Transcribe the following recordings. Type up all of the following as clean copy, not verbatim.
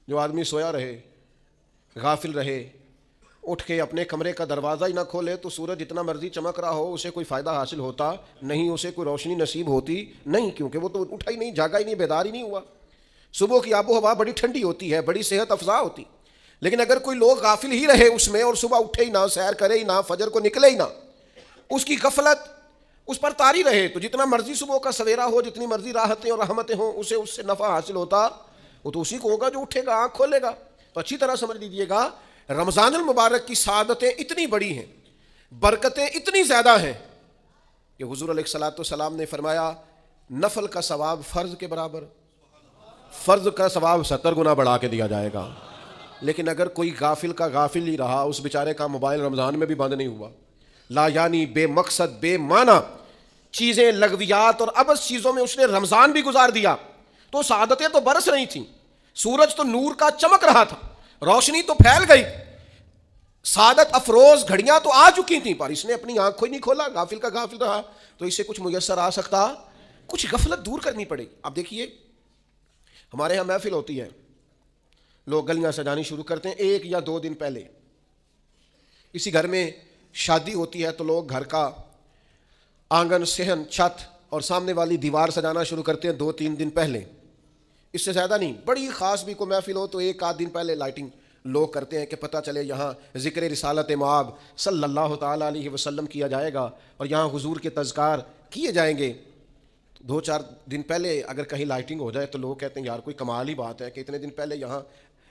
جو آدمی سویا رہے، غافل رہے، اٹھ کے اپنے کمرے کا دروازہ ہی نہ کھولے تو سورج جتنا مرضی چمک رہا ہو اسے کوئی فائدہ حاصل ہوتا نہیں، اسے کوئی روشنی نصیب ہوتی نہیں، کیونکہ وہ تو اٹھا ہی نہیں، جاگا ہی نہیں، بیدار ہی نہیں ہوا۔ صبح کی آب و ہوا بڑی ٹھنڈی ہوتی ہے، بڑی صحت افزا ہوتی، لیکن اگر کوئی لوگ غافل ہی رہے اس میں اور صبح اٹھے ہی نہ، سیر کرے ہی نہ، فجر کو نکلے ہی نہ، اس کی غفلت اس پر طاری رہے، تو جتنا مرضی صبح کا سویرا ہو، جتنی مرضی راحتیں اور رحمتیں ہوں، اسے اس سے نفع حاصل ہوتا وہ تو اسی کو ہوگا جو اٹھے گا، آنکھ کھولے گا۔ تو اچھی طرح سمجھ لیجئے گا، رمضان المبارک کی سعادتیں اتنی بڑی ہیں، برکتیں اتنی زیادہ ہیں کہ حضور علیہ الصلوۃ والسلام نے فرمایا نفل کا ثواب فرض کے برابر، فرض کا ثواب 70 گنا بڑھا کے دیا جائے گا۔ لیکن اگر کوئی غافل کا غافل ہی رہا، اس بیچارے کا موبائل رمضان میں بھی بند نہیں ہوا، لا یعنی بے مقصد بے معنی چیزیں، لغویات اور عبث چیزوں میں اس نے رمضان بھی گزار دیا، تو سعادتیں تو برس رہی تھیں، سورج تو نور کا چمک رہا تھا، روشنی تو پھیل گئی، سعادت افروز گھڑیاں تو آ چکی تھیں، پر اس نے اپنی آنکھ کو ہی نہیں کھولا، غافل کا غافل رہا، تو اسے کچھ میسر آ سکتا، کچھ غفلت دور کرنی پڑے۔ اب دیکھیے ہمارے ہاں محفل ہوتی ہے، لوگ گلیاں سجانی شروع کرتے ہیں 1 یا 2 دن پہلے، کسی گھر میں شادی ہوتی ہے تو لوگ گھر کا آنگن، صحن، چھت اور سامنے والی دیوار سجانا شروع کرتے ہیں 2-3 دن پہلے، اس سے زیادہ نہیں۔ بڑی خاص بھی کوئی محفل ہو تو 1 آدھ دن پہلے لائٹنگ لوگ کرتے ہیں کہ پتہ چلے یہاں ذکر رسالت مآب صلی اللہ تعالیٰ علیہ وسلم کیا جائے گا اور یہاں حضور کے تذکار کیے جائیں گے۔ 2-4 دن پہلے اگر کہیں لائٹنگ ہو جائے تو لوگ کہتے ہیں یار کوئی کمال ہی بات ہے کہ اتنے دن پہلے یہاں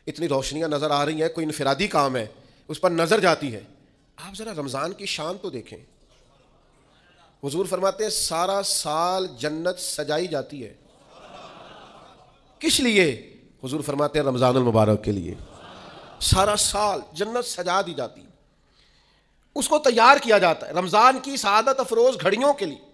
اتنی روشنیاں نظر آ رہی ہیں، کوئی انفرادی کام ہے، اس پر نظر جاتی ہے۔ آپ ذرا رمضان کی شان تو دیکھیں، حضور فرماتے ہیں سارا سال جنت سجائی جاتی ہے، کس لیے؟ حضور فرماتے ہیں رمضان المبارک کے لیے، سارا سال جنت سجا دی جاتی، اس کو تیار کیا جاتا ہے رمضان کی سعادت افروز گھڑیوں کے لیے،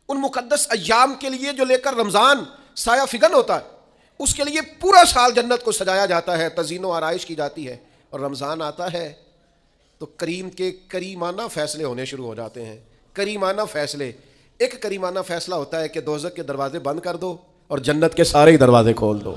ان مقدس ایام کے لیے جو لے کر رمضان سایہ فگن ہوتا ہے، اس کے لیے پورا سال جنت کو سجایا جاتا ہے، تزئین و آرائش کی جاتی ہے، اور رمضان آتا ہے تو کریم کے کریمانہ فیصلے ہونے شروع ہو جاتے ہیں۔ کریمانہ فیصلے، ایک کریمانہ فیصلہ ہوتا ہے کہ دوزخ کے دروازے بند کر دو اور جنت کے سارے ہی دروازے کھول دو۔